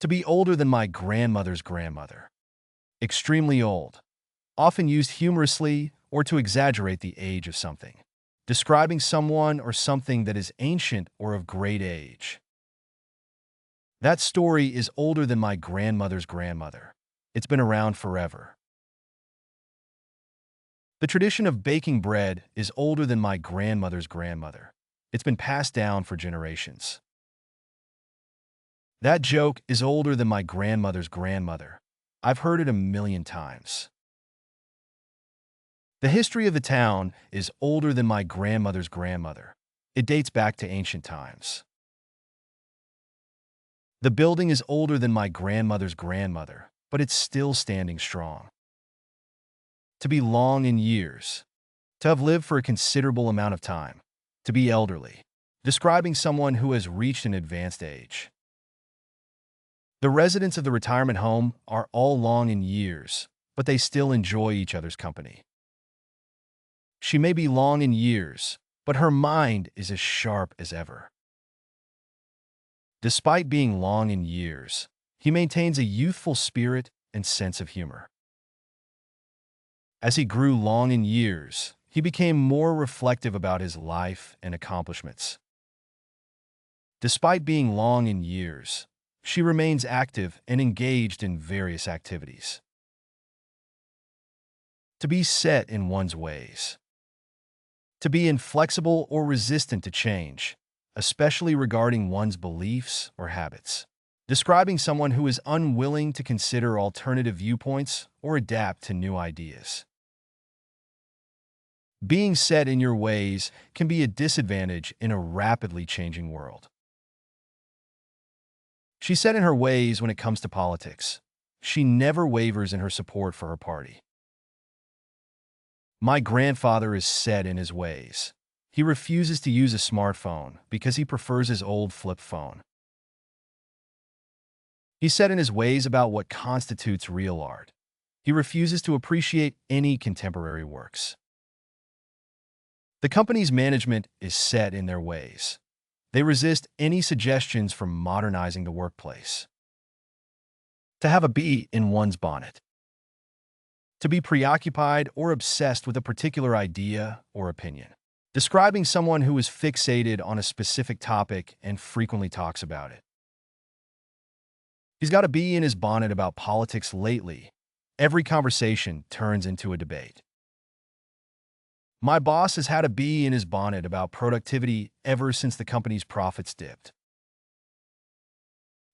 To be older than my grandmother's grandmother. Extremely old. Often used humorously or to exaggerate the age of something. Describing someone or something that is ancient or of great age. That story is older than my grandmother's grandmother. It's been around forever. The tradition of baking bread is older than my grandmother's grandmother. It's been passed down for generations. That joke is older than my grandmother's grandmother. I've heard it a million times. The history of the town is older than my grandmother's grandmother. It dates back to ancient times. The building is older than my grandmother's grandmother, but it's still standing strong. To be long in years. To have lived for a considerable amount of time. To be elderly. Describing someone who has reached an advanced age. The residents of the retirement home are all long in years, but they still enjoy each other's company. She may be long in years, but her mind is as sharp as ever. Despite being long in years, he maintains a youthful spirit and sense of humor. As he grew long in years, he became more reflective about his life and accomplishments. Despite being long in years, she remains active and engaged in various activities. To be set in one's ways. To be inflexible or resistant to change, especially regarding one's beliefs or habits. Describing someone who is unwilling to consider alternative viewpoints or adapt to new ideas. Being set in your ways can be a disadvantage in a rapidly changing world. She's set in her ways when it comes to politics. She never wavers in her support for her party. My grandfather is set in his ways. He refuses to use a smartphone because he prefers his old flip phone. He's set in his ways about what constitutes real art. He refuses to appreciate any contemporary works. The company's management is set in their ways. They resist any suggestions for modernizing the workplace. To have a bee in one's bonnet. To be preoccupied or obsessed with a particular idea or opinion. Describing someone who is fixated on a specific topic and frequently talks about it. He's got a bee in his bonnet about politics lately. Every conversation turns into a debate. My boss has had a bee in his bonnet about productivity ever since the company's profits dipped.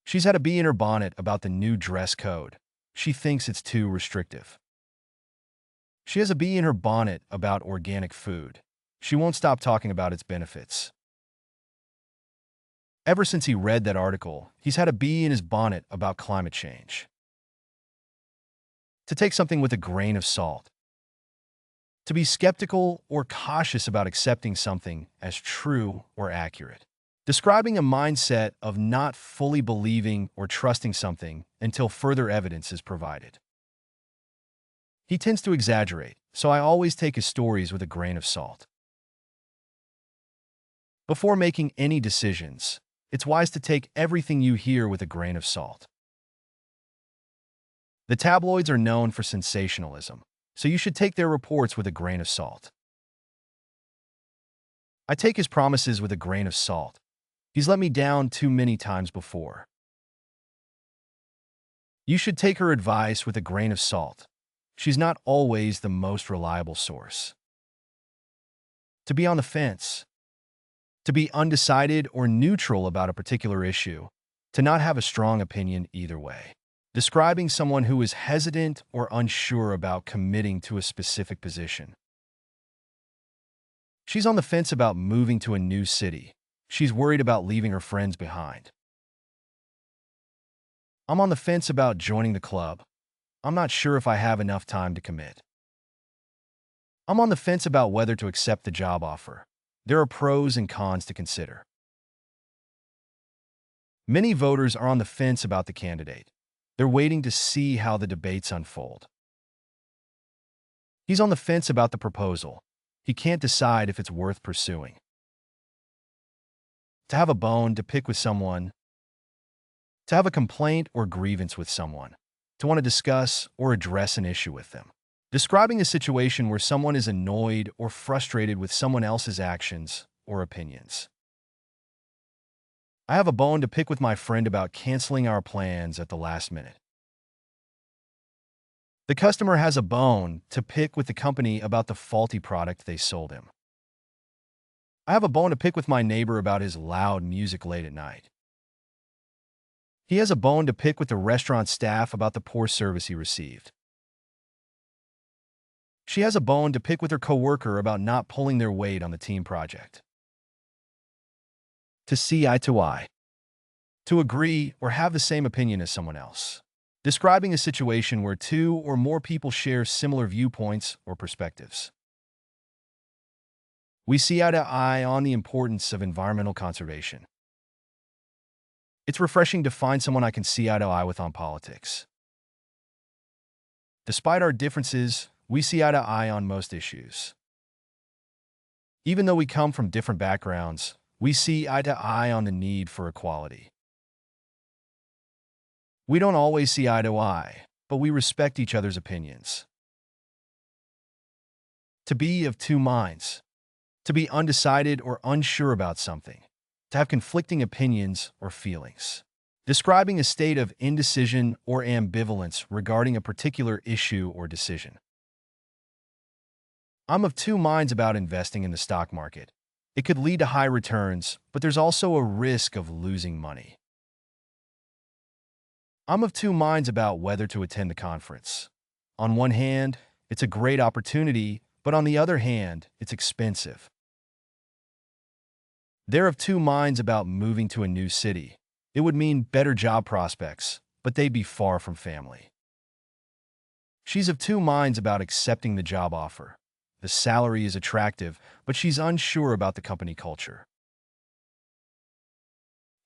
She's had a bee in her bonnet about the new dress code. She thinks it's too restrictive. She has a bee in her bonnet about organic food. She won't stop talking about its benefits. Ever since he read that article, he's had a bee in his bonnet about climate change. To take something with a grain of salt. To be skeptical or cautious about accepting something as true or accurate. Describing a mindset of not fully believing or trusting something until further evidence is provided. He tends to exaggerate, so I always take his stories with a grain of salt. Before making any decisions, it's wise to take everything you hear with a grain of salt. The tabloids are known for sensationalism, so you should take their reports with a grain of salt. I take his promises with a grain of salt. He's let me down too many times before. You should take her advice with a grain of salt. She's not always the most reliable source. To be on the fence. To be undecided or neutral about a particular issue. To not have a strong opinion either way. Describing someone who is hesitant or unsure about committing to a specific position. She's on the fence about moving to a new city. She's worried about leaving her friends behind. I'm on the fence about joining the club. I'm not sure if I have enough time to commit. I'm on the fence about whether to accept the job offer. There are pros and cons to consider. Many voters are on the fence about the candidate. They're waiting to see how the debates unfold. He's on the fence about the proposal. He can't decide if it's worth pursuing. To have a bone to pick with someone. To have a complaint or grievance with someone. To want to discuss or address an issue with them. Describing a situation where someone is annoyed or frustrated with someone else's actions or opinions. I have a bone to pick with my friend about canceling our plans at the last minute. The customer has a bone to pick with the company about the faulty product they sold him. I have a bone to pick with my neighbor about his loud music late at night. He has a bone to pick with the restaurant staff about the poor service he received. She has a bone to pick with her coworker about not pulling their weight on the team project. To see eye to eye. To agree or have the same opinion as someone else. Describing a situation where two or more people share similar viewpoints or perspectives. We see eye to eye on the importance of environmental conservation. It's refreshing to find someone I can see eye to eye with on politics. Despite our differences, we see eye to eye on most issues. Even though we come from different backgrounds, we see eye to eye on the need for equality. We don't always see eye to eye, but we respect each other's opinions. To be of two minds. To be undecided or unsure about something. To have conflicting opinions or feelings. Describing a state of indecision or ambivalence regarding a particular issue or decision. I'm of two minds about investing in the stock market. It could lead to high returns, but there's also a risk of losing money. I'm of two minds about whether to attend the conference. On one hand, it's a great opportunity, but on the other hand, it's expensive. They're of two minds about moving to a new city. It would mean better job prospects, but they'd be far from family. She's of two minds about accepting the job offer. The salary is attractive, but she's unsure about the company culture.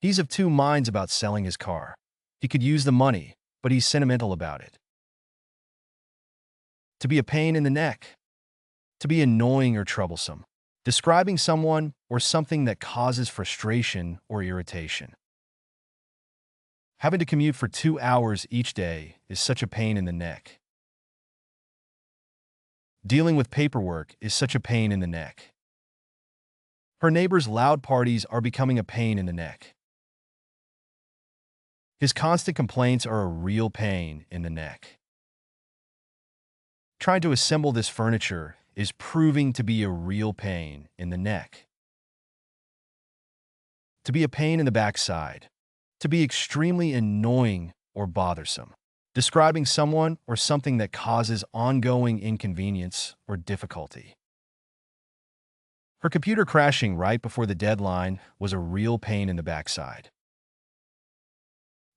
He's of two minds about selling his car. He could use the money, but he's sentimental about it. To be a pain in the neck. To be annoying or troublesome. Describing someone or something that causes frustration or irritation. Having to commute for 2 hours each day is such a pain in the neck. Dealing with paperwork is such a pain in the neck. Her neighbor's loud parties are becoming a pain in the neck. His constant complaints are a real pain in the neck. Trying to assemble this furniture is proving to be a real pain in the neck. To be a pain in the backside. To be extremely annoying or bothersome. Describing someone or something that causes ongoing inconvenience or difficulty. Her computer crashing right before the deadline was a real pain in the backside.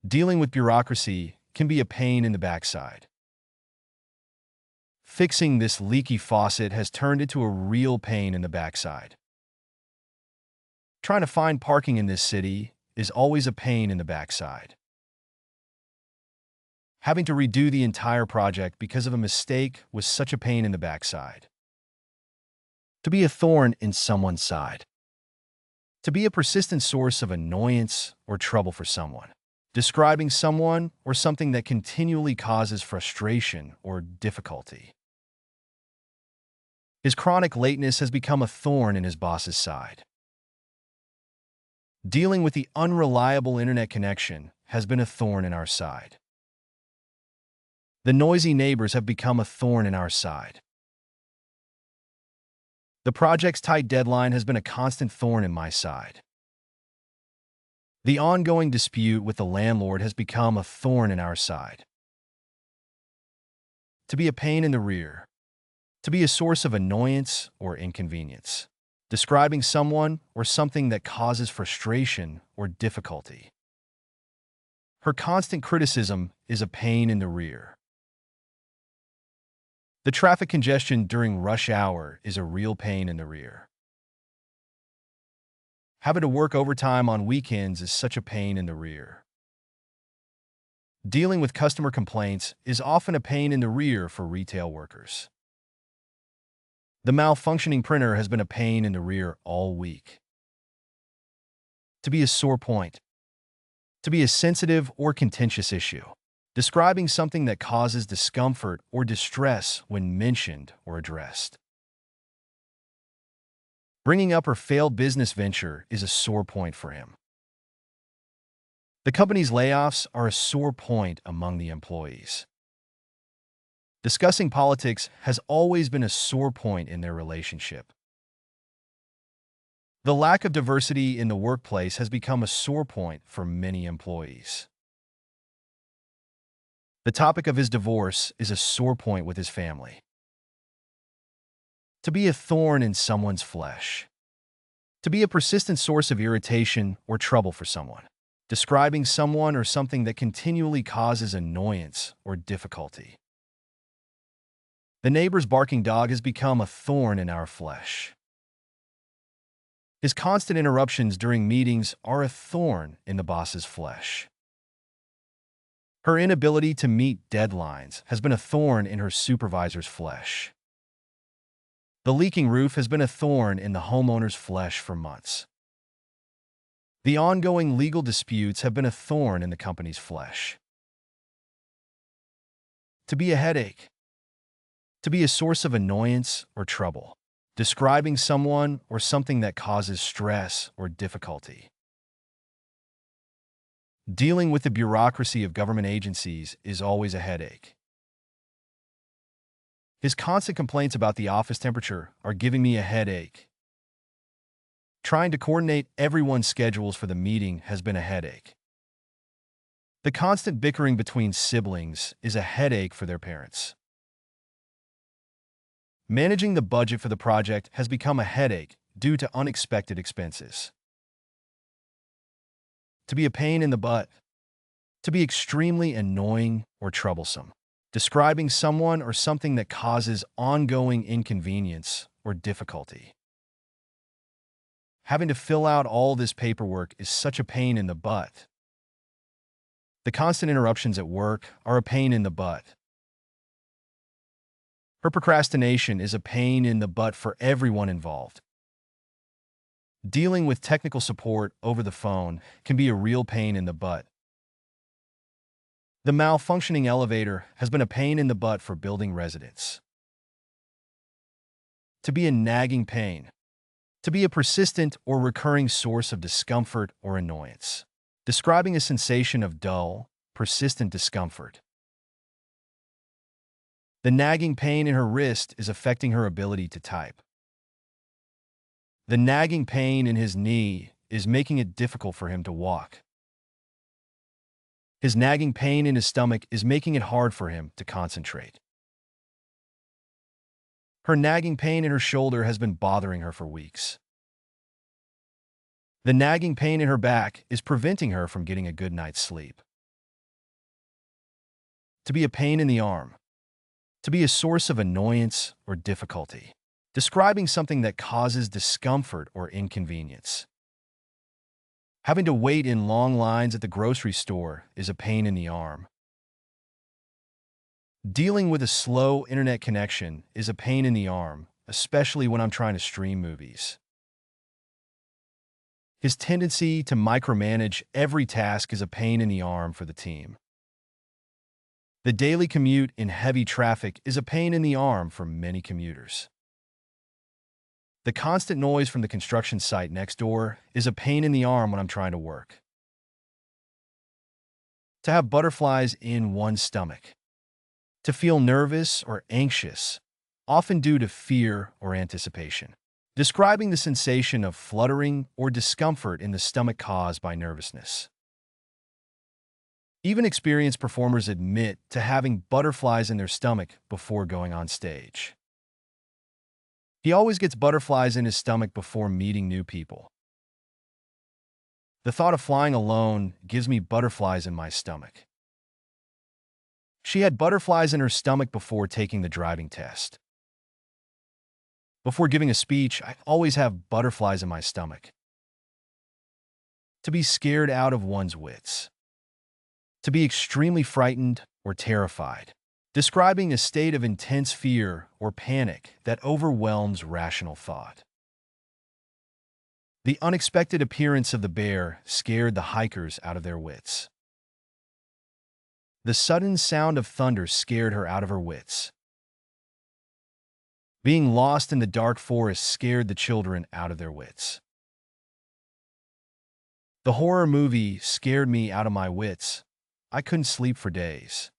Dealing with bureaucracy can be a pain in the backside. Fixing this leaky faucet has turned into a real pain in the backside. Trying to find parking in this city is always a pain in the backside. Having to redo the entire project because of a mistake was such a pain in the backside. To be a thorn in someone's side. To be a persistent source of annoyance or trouble for someone. Describing someone or something that continually causes frustration or difficulty. His chronic lateness has become a thorn in his boss's side. Dealing with the unreliable internet connection has been a thorn in our side. The noisy neighbors have become a thorn in our side. The project's tight deadline has been a constant thorn in my side. The ongoing dispute with the landlord has become a thorn in our side. To be a pain in the rear. To be a source of annoyance or inconvenience. Describing someone or something that causes frustration or difficulty. Her constant criticism is a pain in the rear. The traffic congestion during rush hour is a real pain in the rear. Having to work overtime on weekends is such a pain in the rear. Dealing with customer complaints is often a pain in the rear for retail workers. The malfunctioning printer has been a pain in the rear all week. To be a sore point. To be a sensitive or contentious issue. Describing something that causes discomfort or distress when mentioned or addressed. Bringing up her failed business venture is a sore point for him. The company's layoffs are a sore point among the employees. Discussing politics has always been a sore point in their relationship. The lack of diversity in the workplace has become a sore point for many employees. The topic of his divorce is a sore point with his family. To be a thorn in someone's flesh. To be a persistent source of irritation or trouble for someone. Describing someone or something that continually causes annoyance or difficulty. The neighbor's barking dog has become a thorn in our flesh. His constant interruptions during meetings are a thorn in the boss's flesh. Her inability to meet deadlines has been a thorn in her supervisor's flesh. The leaking roof has been a thorn in the homeowner's flesh for months. The ongoing legal disputes have been a thorn in the company's flesh. To be a headache. To be a source of annoyance or trouble. Describing someone or something that causes stress or difficulty. Dealing with the bureaucracy of government agencies is always a headache. His constant complaints about the office temperature are giving me a headache. Trying to coordinate everyone's schedules for the meeting has been a headache. The constant bickering between siblings is a headache for their parents. Managing the budget for the project has become a headache due to unexpected expenses. To be a pain in the butt. To be extremely annoying or troublesome. Describing someone or something that causes ongoing inconvenience or difficulty. Having to fill out all this paperwork is such a pain in the butt. The constant interruptions at work are a pain in the butt. Her procrastination is a pain in the butt for everyone involved. Dealing with technical support over the phone can be a real pain in the butt. The malfunctioning elevator has been a pain in the butt for building residents. To be a nagging pain. To be a persistent or recurring source of discomfort or annoyance. Describing a sensation of dull, persistent discomfort. The nagging pain in her wrist is affecting her ability to type. The nagging pain in his knee is making it difficult for him to walk. His nagging pain in his stomach is making it hard for him to concentrate. Her nagging pain in her shoulder has been bothering her for weeks. The nagging pain in her back is preventing her from getting a good night's sleep. To be a pain in the arm. To be a source of annoyance or difficulty. Describing something that causes discomfort or inconvenience. Having to wait in long lines at the grocery store is a pain in the arm. Dealing with a slow internet connection is a pain in the arm, especially when I'm trying to stream movies. His tendency to micromanage every task is a pain in the arm for the team. The daily commute in heavy traffic is a pain in the arm for many commuters. The constant noise from the construction site next door is a pain in the arm when I'm trying to work. To have butterflies in one's stomach. To feel nervous or anxious, often due to fear or anticipation. Describing the sensation of fluttering or discomfort in the stomach caused by nervousness. Even experienced performers admit to having butterflies in their stomach before going on stage. He always gets butterflies in his stomach before meeting new people. The thought of flying alone gives me butterflies in my stomach. She had butterflies in her stomach before taking the driving test. Before giving a speech, I always have butterflies in my stomach. To be scared out of one's wits. To be extremely frightened or terrified. Describing a state of intense fear or panic that overwhelms rational thought. The unexpected appearance of the bear scared the hikers out of their wits. The sudden sound of thunder scared her out of her wits. Being lost in the dark forest scared the children out of their wits. The horror movie scared me out of my wits. I couldn't sleep for days.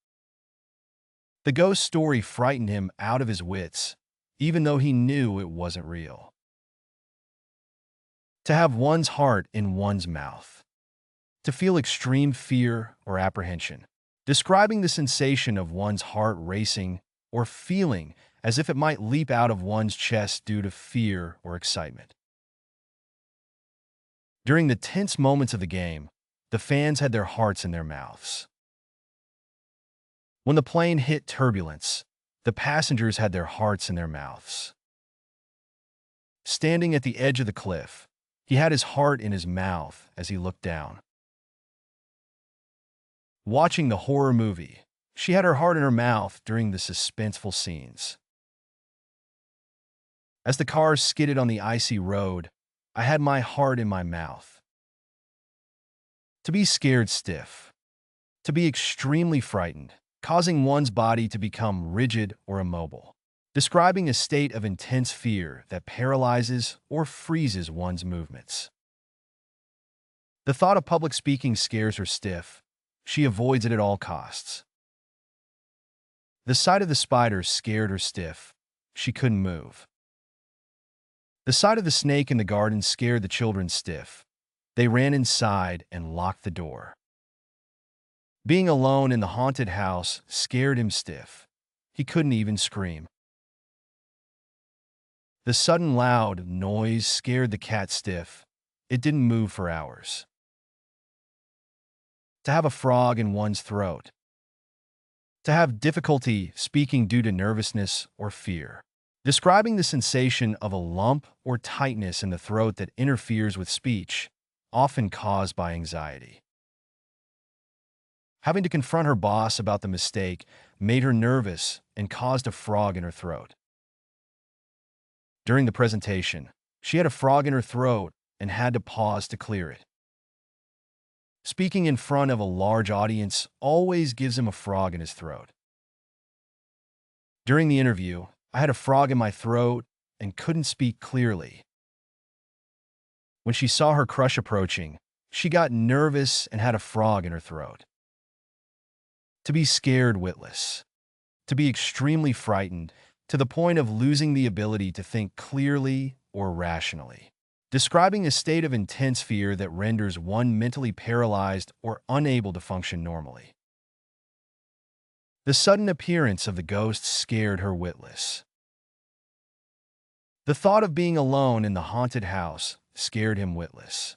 The ghost story frightened him out of his wits, even though he knew it wasn't real. To have one's heart in one's mouth. To feel extreme fear or apprehension. Describing the sensation of one's heart racing or feeling as if it might leap out of one's chest due to fear or excitement. During the tense moments of the game, the fans had their hearts in their mouths. When the plane hit turbulence, the passengers had their hearts in their mouths. Standing at the edge of the cliff, he had his heart in his mouth as he looked down. Watching the horror movie, she had her heart in her mouth during the suspenseful scenes. As the car skidded on the icy road, I had my heart in my mouth. To be scared stiff. To be extremely frightened, causing one's body to become rigid or immobile. Describing a state of intense fear that paralyzes or freezes one's movements. The thought of public speaking scares her stiff. She avoids it at all costs. The sight of the spiders scared her stiff. She couldn't move. The sight of the snake in the garden scared the children stiff. They ran inside and locked the door. Being alone in the haunted house scared him stiff. He couldn't even scream. The sudden loud noise scared the cat stiff. It didn't move for hours. To have a frog in one's throat. To have difficulty speaking due to nervousness or fear. Describing the sensation of a lump or tightness in the throat that interferes with speech, often caused by anxiety. Having to confront her boss about the mistake made her nervous and caused a frog in her throat. During the presentation, she had a frog in her throat and had to pause to clear it. Speaking in front of a large audience always gives him a frog in his throat. During the interview, I had a frog in my throat and couldn't speak clearly. When she saw her crush approaching, she got nervous and had a frog in her throat. To be scared witless. To be extremely frightened to the point of losing the ability to think clearly or rationally. Describing a state of intense fear that renders one mentally paralyzed or unable to function normally. The sudden appearance of the ghost scared her witless. The thought of being alone in the haunted house scared him witless.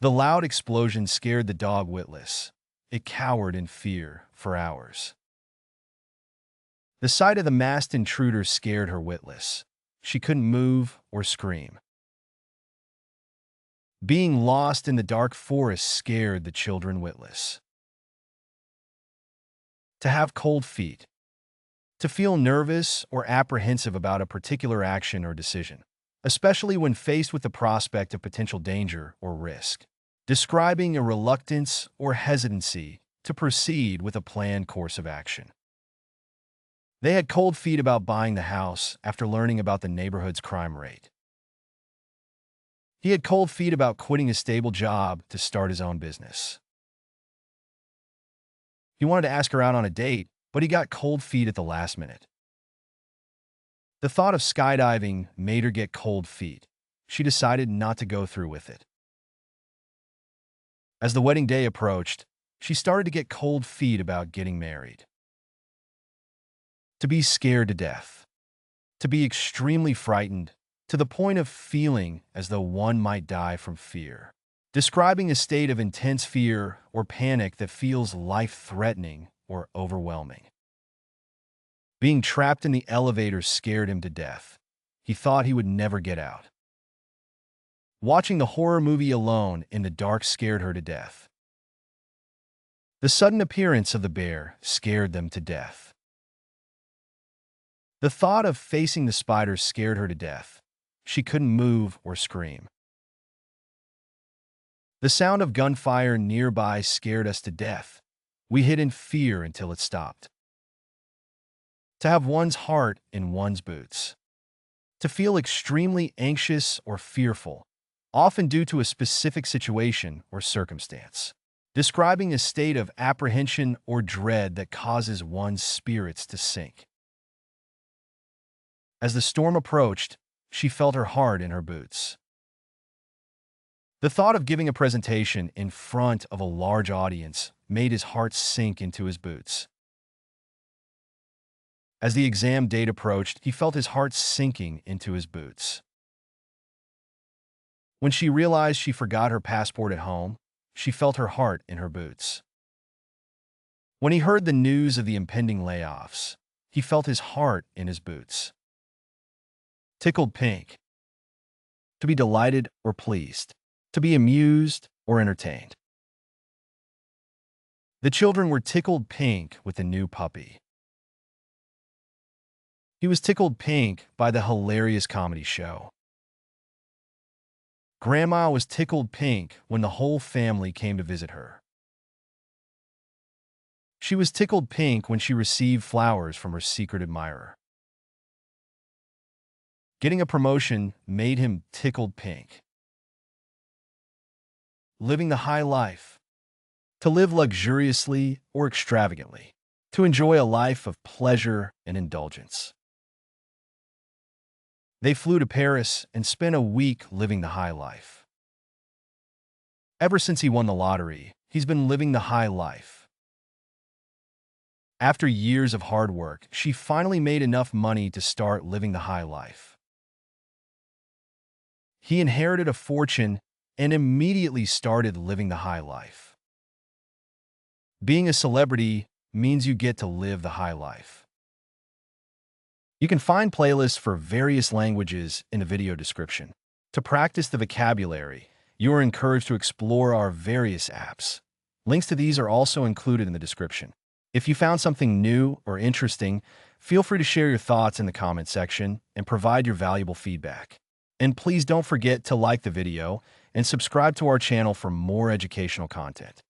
The loud explosion scared the dog witless. It cowered in fear for hours. The sight of the masked intruder scared her witless. She couldn't move or scream. Being lost in the dark forest scared the children witless. To have cold feet. To feel nervous or apprehensive about a particular action or decision, especially when faced with the prospect of potential danger or risk. Describing a reluctance or hesitancy to proceed with a planned course of action. They had cold feet about buying the house after learning about the neighborhood's crime rate. He had cold feet about quitting a stable job to start his own business. He wanted to ask her out on a date, but he got cold feet at the last minute. The thought of skydiving made her get cold feet. She decided not to go through with it. As the wedding day approached, she started to get cold feet about getting married. To be scared to death. To be extremely frightened, to the point of feeling as though one might die from fear. Describing a state of intense fear or panic that feels life-threatening or overwhelming. Being trapped in the elevator scared him to death. He thought he would never get out. Watching the horror movie alone in the dark scared her to death. The sudden appearance of the bear scared them to death. The thought of facing the spiders scared her to death. she couldn't move or scream. The sound of gunfire nearby scared us to death. We hid in fear until it stopped. To have one's heart in one's boots. To feel extremely anxious or fearful, often due to a specific situation or circumstance. Describing a state of apprehension or dread that causes one's spirits to sink. As the storm approached, she felt her heart in her boots. The thought of giving a presentation in front of a large audience made his heart sink into his boots. As the exam date approached, he felt his heart sinking into his boots. When she realized she forgot her passport at home, she felt her heart in her boots. When he heard the news of the impending layoffs, he felt his heart in his boots. Tickled pink. To be delighted or pleased. To be amused or entertained. The children were tickled pink with the new puppy. He was tickled pink by the hilarious comedy show. Grandma was tickled pink when the whole family came to visit her. She was tickled pink when she received flowers from her secret admirer. Getting a promotion made him tickled pink. Living the high life. To live luxuriously or extravagantly. To enjoy a life of pleasure and indulgence. They flew to Paris and spent a week living the high life. Ever since he won the lottery, he's been living the high life. After years of hard work, she finally made enough money to start living the high life. He inherited a fortune and immediately started living the high life. Being a celebrity means you get to live the high life. You can find playlists for various languages in the video description. To practice the vocabulary, you are encouraged to explore our various apps. Links to these are also included in the description. If you found something new or interesting, feel free to share your thoughts in the comment section and provide your valuable feedback. And please don't forget to like the video and subscribe to our channel for more educational content.